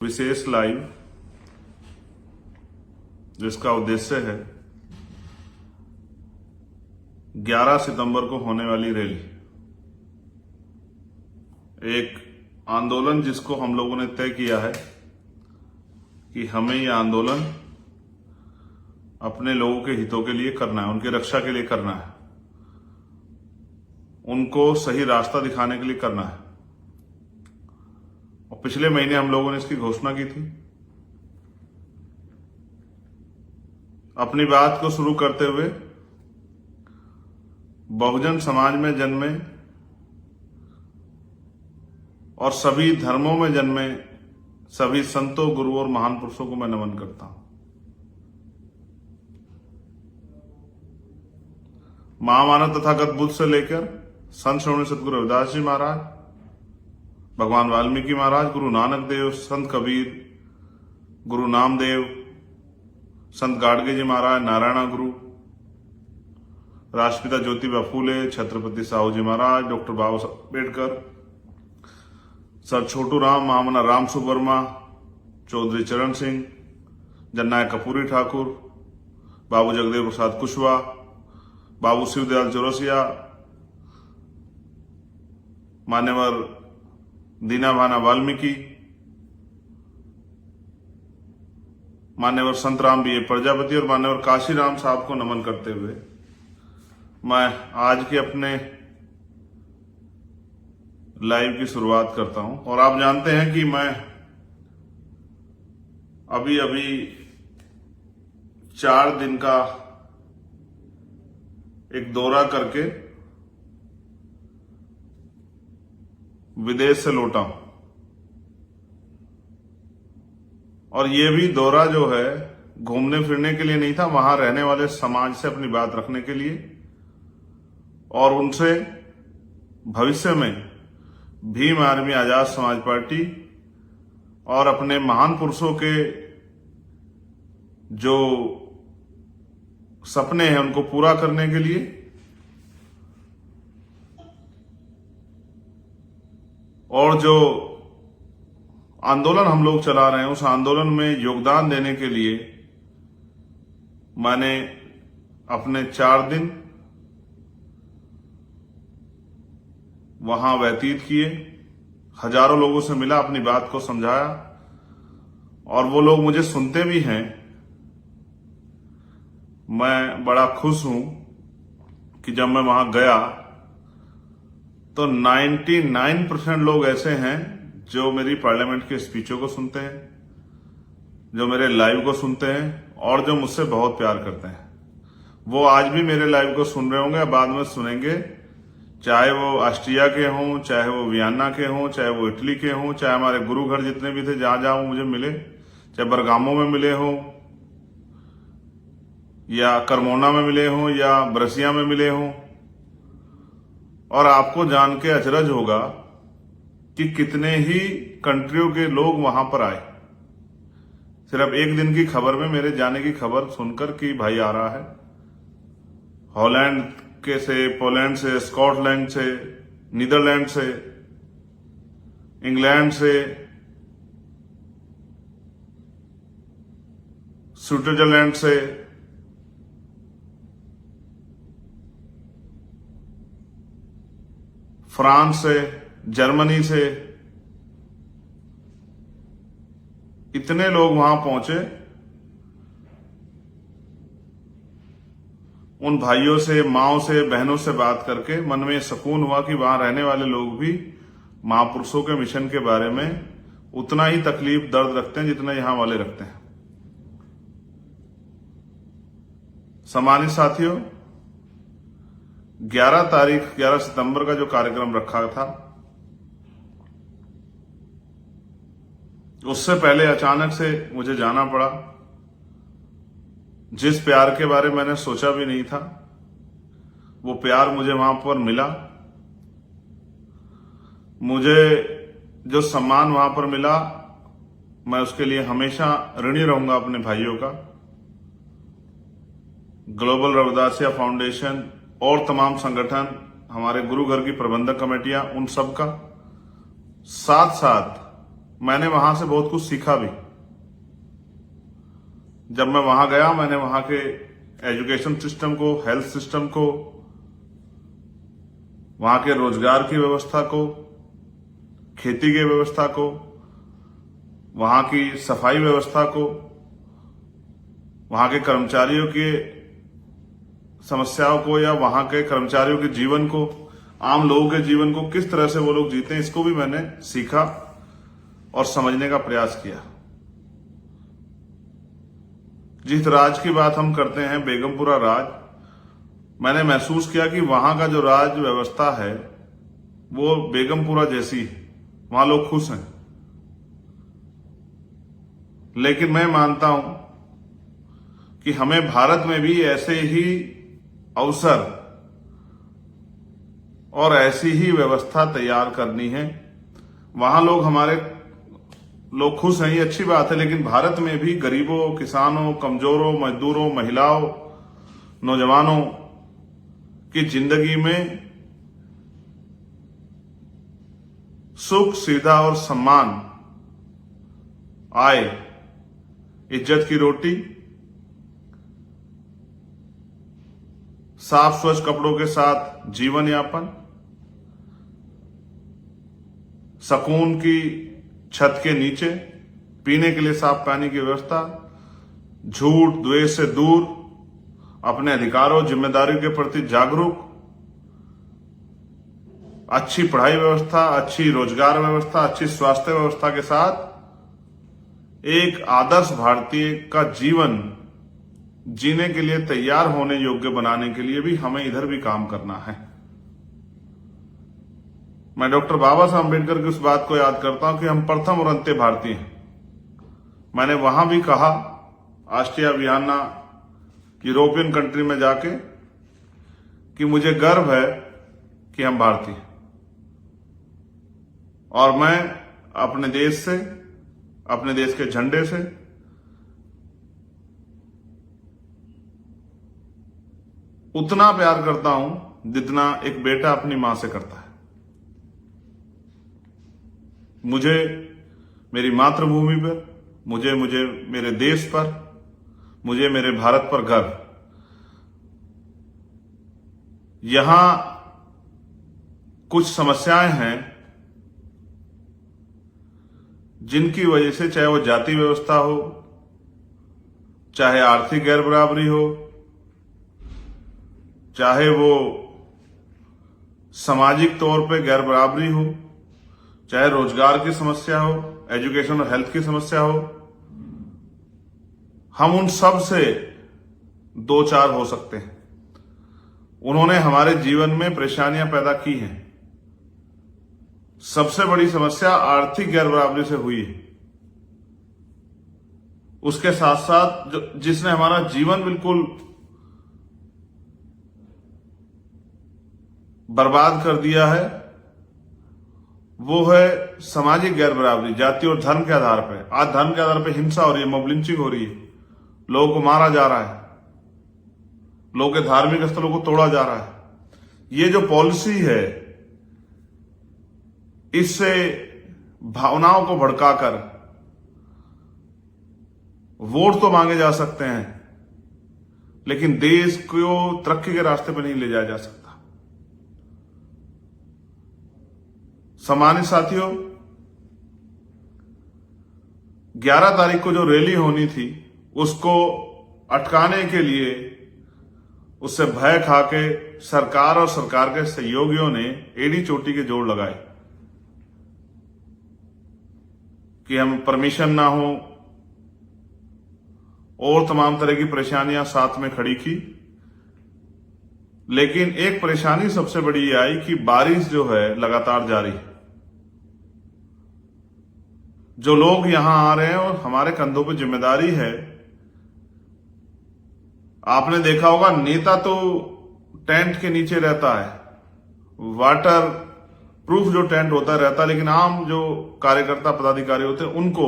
विशेष live जिसका उद्देश्य है 11 सितंबर को होने वाली रैली, एक आंदोलन जिसको हम लोगों ने तय किया है कि हमें यह आंदोलन अपने लोगों के हितों के लिए करना है, उनकी रक्षा के लिए करना है, उनको सही रास्ता दिखाने के लिए करना है। और पिछले महीने हम लोगों ने इसकी घोषणा की थी। अपनी बात को शुरू करते हुए बहुजन समाज में जन्मे और सभी धर्मों में जन्मे सभी संतों, गुरुओं और महान पुरुषों को मैं नमन करता हूं। महामानव तथागत बुद्ध से लेकर संत श्रोमणी सतगुरु रविदास जी महाराज, भगवान वाल्मीकि महाराज, गुरु नानक देव, संत कबीर, गुरु नामदेव, संत गाडगे जी महाराज, नारायण गुरु, राष्ट्रपिता ज्योतिबा फूले, छत्रपति साहू जी महाराज, डॉक्टर बाबा साहब अम्बेडकर, सर छोटू राम, महामना राम सुवर्मा, चौधरी चरण सिंह, जननायक कपूरी ठाकुर, बाबू जगदेव प्रसाद कुशवाहा, बाबू शिवदयाल चौरसिया, मान्यवर दीना भाना वाल्मीकि, मान्यवर संत राम बी ए प्रजापति और मान्यवर काशीराम साहब को नमन करते हुए मैं आज के अपने लाइव की शुरुआत करता हूं। और आप जानते हैं कि मैं अभी 4 दिन का एक दौरा करके विदेश से लौटा हूं, और ये भी दौरा जो है घूमने फिरने के लिए नहीं था, वहां रहने वाले समाज से अपनी बात रखने के लिए और उनसे भविष्य में भीम आर्मी आजाद समाज पार्टी और अपने महान पुरुषों के जो सपने हैं उनको पूरा करने के लिए और जो आंदोलन हम लोग चला रहे हैं उस आंदोलन में योगदान देने के लिए मैंने अपने 4 दिन वहां व्यतीत किए। हजारों लोगों से मिला, अपनी बात को समझाया और वो लोग मुझे सुनते भी हैं। मैं बड़ा खुश हूं कि जब मैं वहां गया तो 99% लोग ऐसे हैं जो मेरी पार्लियामेंट के स्पीचों को सुनते हैं, जो मेरे लाइव को सुनते हैं और जो मुझसे बहुत प्यार करते हैं। वो आज भी मेरे लाइव को सुन रहे होंगे, बाद में सुनेंगे, चाहे वो ऑस्ट्रिया के हों, चाहे वो वियना के हों, चाहे वो इटली के हों, चाहे हमारे गुरु घर जितने भी थे जहां जहां वो मुझे मिले, चाहे बरगामो में मिले हों या करमोना में मिले हों या ब्रसिया में मिले हों। और आपको जान के अचरज होगा कि कितने ही कंट्रियों के लोग वहां पर आए, सिर्फ एक दिन की खबर में मेरे जाने की खबर सुनकर कि भाई आ रहा है। हॉलैंड के से, पोलैंड से, स्कॉटलैंड से, नीदरलैंड से, इंग्लैंड से, स्विट्जरलैंड से, फ्रांस से, जर्मनी से, इतने लोग वहां पहुंचे। उन भाइयों से, माओ से, बहनों से बात करके मन में सुकून हुआ कि वहां रहने वाले लोग भी महापुरुषों के मिशन के बारे में उतना ही तकलीफ, दर्द रखते हैं जितना यहां वाले रखते हैं। सम्मानित साथियों, 11 सितंबर का जो कार्यक्रम रखा था उससे पहले अचानक से मुझे जाना पड़ा। जिस प्यार के बारे में मैंने सोचा भी नहीं था वो प्यार मुझे वहां पर मिला। मुझे जो सम्मान वहां पर मिला मैं उसके लिए हमेशा ऋणी रहूंगा अपने भाइयों का। ग्लोबल रविदासिया फाउंडेशन और तमाम संगठन, हमारे गुरु घर की प्रबंधक कमेटियां, उन सब का, साथ साथ मैंने वहां से बहुत कुछ सीखा भी। जब मैं वहां गया, मैंने वहां के एजुकेशन सिस्टम को, हेल्थ सिस्टम को, वहां के रोजगार की व्यवस्था को, खेती की व्यवस्था को, वहां की सफाई व्यवस्था को, वहां के कर्मचारियों की समस्याओं को या वहां के कर्मचारियों के जीवन को, आम लोगों के जीवन को किस तरह से वो लोग जीते हैं, इसको भी मैंने सीखा और समझने का प्रयास किया। जिस राज की बात हम करते हैं, बेगमपुरा राज, मैंने महसूस किया कि वहां का जो राज व्यवस्था है वो बेगमपुरा जैसी है। वहां लोग खुश हैं। लेकिन मैं मानता हूं कि हमें भारत में भी ऐसे ही अवसर और ऐसी ही व्यवस्था तैयार करनी है। वहां हमारे लोग खुश हैं, ये अच्छी बात है, लेकिन भारत में भी गरीबों, किसानों, कमजोरों, मजदूरों, महिलाओं, नौजवानों की जिंदगी में सुख, सुविधा और सम्मान आए, इज्जत की रोटी, साफ स्वच्छ कपड़ों के साथ जीवन यापन, सुकून की छत के नीचे पीने के लिए साफ पानी की व्यवस्था, झूठ द्वेष से दूर, अपने अधिकारों जिम्मेदारियों के प्रति जागरूक, अच्छी पढ़ाई व्यवस्था, अच्छी रोजगार व्यवस्था, अच्छी स्वास्थ्य व्यवस्था के साथ एक आदर्श भारतीय का जीवन जीने के लिए तैयार होने योग्य बनाने के लिए भी हमें इधर भी काम करना है। मैं डॉक्टर बाबा साहब अम्बेडकर की उस बात को याद करता हूं कि हम प्रथम और अंत्य भारतीय हैं। मैंने वहां भी कहा, ऑस्ट्रिया, वियना, यूरोपियन कंट्री में जाके, कि मुझे गर्व है कि हम भारतीय हैं और मैं अपने देश से, अपने देश के झंडे से उतना प्यार करता हूं जितना एक बेटा अपनी मां से करता है। मुझे मेरी मातृभूमि पर, मुझे मेरे देश पर, मुझे मेरे भारत पर गर्व। यहां कुछ समस्याएं हैं जिनकी वजह से, चाहे वो जाति व्यवस्था हो, चाहे आर्थिक गैर बराबरी हो, चाहे वो सामाजिक तौर पे गैर बराबरी हो, चाहे रोजगार की समस्या हो, एजुकेशन और हेल्थ की समस्या हो, हम उन सब से दो चार हो सकते हैं। उन्होंने हमारे जीवन में परेशानियां पैदा की हैं। सबसे बड़ी समस्या आर्थिक गैर बराबरी से हुई है। उसके साथ साथ जिसने हमारा जीवन बिल्कुल बर्बाद कर दिया है, वो है सामाजिक गैर बराबरी, जाति और धर्म के आधार पर। आज धर्म के आधार पर हिंसा हो रही है, मॉब लिंचिंग हो रही है, लोगों को मारा जा रहा है, लोगों के धार्मिक स्थलों को तोड़ा जा रहा है। ये जो पॉलिसी है, इससे भावनाओं को भड़काकर वोट तो मांगे जा सकते हैं, लेकिन देश को तरक्की के रास्ते पर नहीं ले जाया जा सकता। सम्मानित साथियों, 11 तारीख को जो रैली होनी थी, उसको अटकाने के लिए, उससे भय खाके सरकार और सरकार के सहयोगियों ने एड़ी चोटी के जोड़ लगाए कि हम परमिशन ना हो, और तमाम तरह की परेशानियां साथ में खड़ी की। लेकिन एक परेशानी सबसे बड़ी ये आई कि बारिश जो है लगातार जारी है। जो लोग यहां आ रहे हैं और हमारे कंधों पर जिम्मेदारी है, आपने देखा होगा, नेता तो टेंट के नीचे रहता है, वाटर प्रूफ जो टेंट होता रहता है, लेकिन आम जो कार्यकर्ता पदाधिकारी होते हैं उनको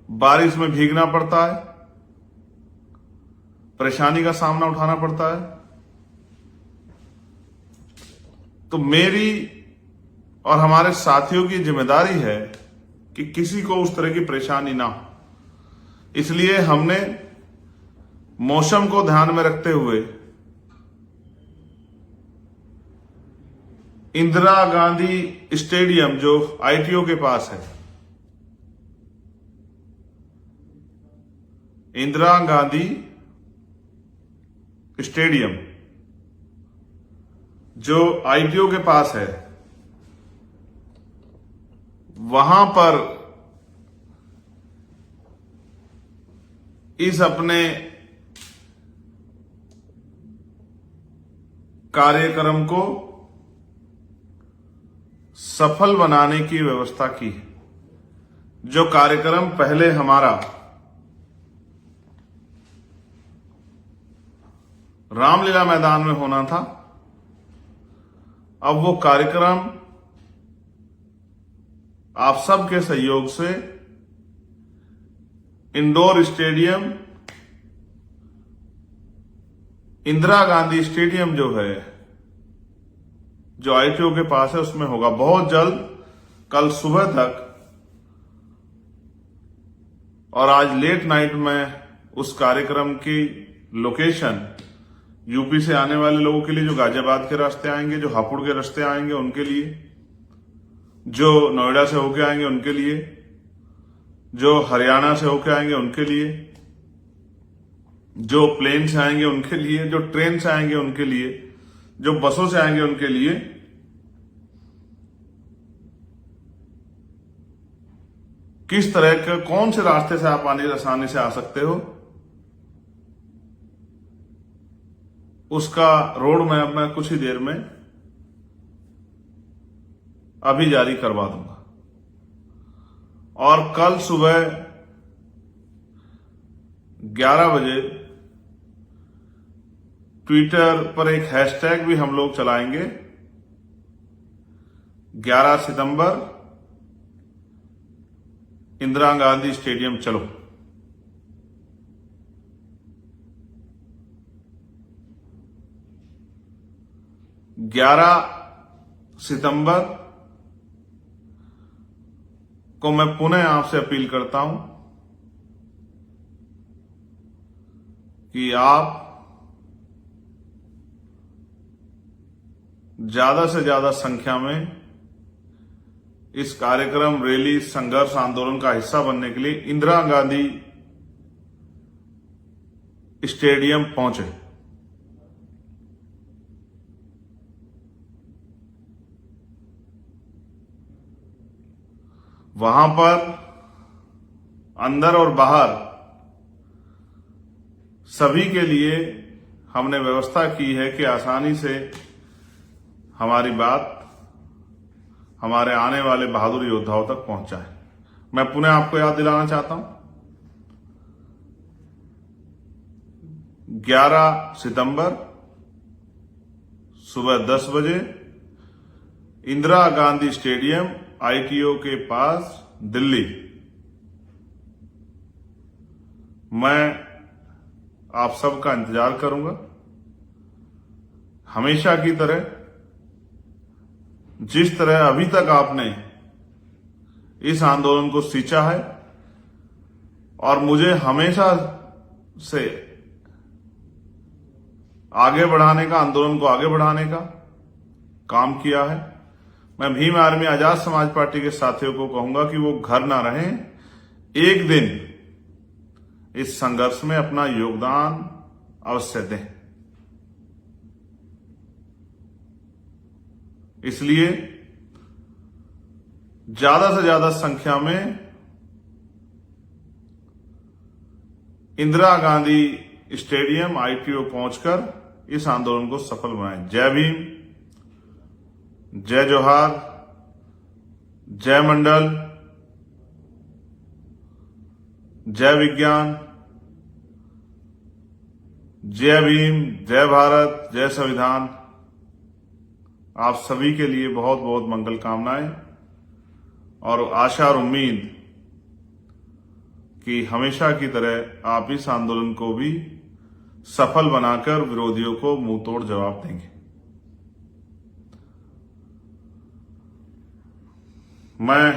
बारिश में भीगना पड़ता है, परेशानी का सामना उठाना पड़ता है। तो मेरी और हमारे साथियों की जिम्मेदारी है कि किसी को उस तरह की परेशानी ना हो। इसलिए हमने मौसम को ध्यान में रखते हुए इंदिरा गांधी स्टेडियम जो आईटीओ के पास है, इंदिरा गांधी स्टेडियम जो आईटीओ के पास है, वहां पर इस अपने कार्यक्रम को सफल बनाने की व्यवस्था की है। जो कार्यक्रम पहले हमारा रामलीला मैदान में होना था, अब वो कार्यक्रम आप सबके सहयोग से indoor stadium Indira Gandhi stadium जो है, जो आईटीओ के पास है, उसमें होगा बहुत जल्द, कल सुबह तक। और आज लेट नाइट में उस कार्यक्रम की लोकेशन यूपी से आने वाले लोगों के लिए, जो गाजियाबाद के रास्ते आएंगे, जो हापुड़ के रास्ते आएंगे उनके लिए, जो नोएडा से होके आएंगे उनके लिए, जो हरियाणा से होके आएंगे उनके लिए, जो प्लेन से आएंगे उनके लिए, जो ट्रेन से आएंगे उनके लिए, जो बसों से आएंगे उनके लिए किस तरह के कौन से रास्ते से आप आसानी से आ सकते हो, उसका रोड मैप मैं कुछ ही देर में अभी जारी करवा दूंगा। और कल सुबह 11 बजे ट्विटर पर एक हैशटैग भी हम लोग चलाएंगे, 11 सितंबर इंदिरा गांधी स्टेडियम चलो। सितंबर को मैं पुनः आपसे अपील करता हूं कि आप ज्यादा से ज्यादा संख्या में इस कार्यक्रम, रैली, संघर्ष आंदोलन का हिस्सा बनने के लिए इंदिरा गांधी स्टेडियम पहुंचे। वहां पर अंदर और बाहर सभी के लिए हमने व्यवस्था की है कि आसानी से हमारी बात हमारे आने वाले बहादुर योद्धाओं तक पहुंचाए। मैं पुनः आपको याद दिलाना चाहता हूं, 11 सितंबर सुबह 10 बजे इंदिरा गांधी स्टेडियम आईटीओ के पास, दिल्ली। मैं आप सबका इंतजार करूंगा। हमेशा की तरह, जिस तरह अभी तक आपने इस आंदोलन को सींचा है और मुझे हमेशा से आगे बढ़ाने का, आंदोलन को आगे बढ़ाने का काम किया है, मैं भीम आर्मी आजाद समाज पार्टी के साथियों को कहूंगा कि वो घर ना रहें, एक दिन इस संघर्ष में अपना योगदान अवश्य दें। इसलिए ज्यादा से ज्यादा संख्या में इंदिरा गांधी स्टेडियम आईटीओ पहुंचकर इस आंदोलन को सफल बनाएं। जय भीम, जय जोहार, जय मंडल, जय विज्ञान, जय भीम, जय भारत, जय संविधान। आप सभी के लिए बहुत बहुत मंगल कामनाएं और आशा और उम्मीद कि हमेशा की तरह आप इस आंदोलन को भी सफल बनाकर विरोधियों को मुंह तोड़ जवाब देंगे। मैं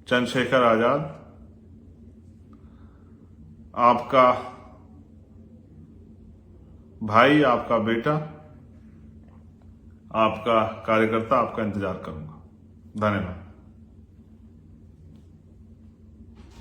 चंद्रशेखर आजाद, आपका भाई, आपका बेटा, आपका कार्यकर्ता, आपका इंतजार करूंगा। धन्यवाद।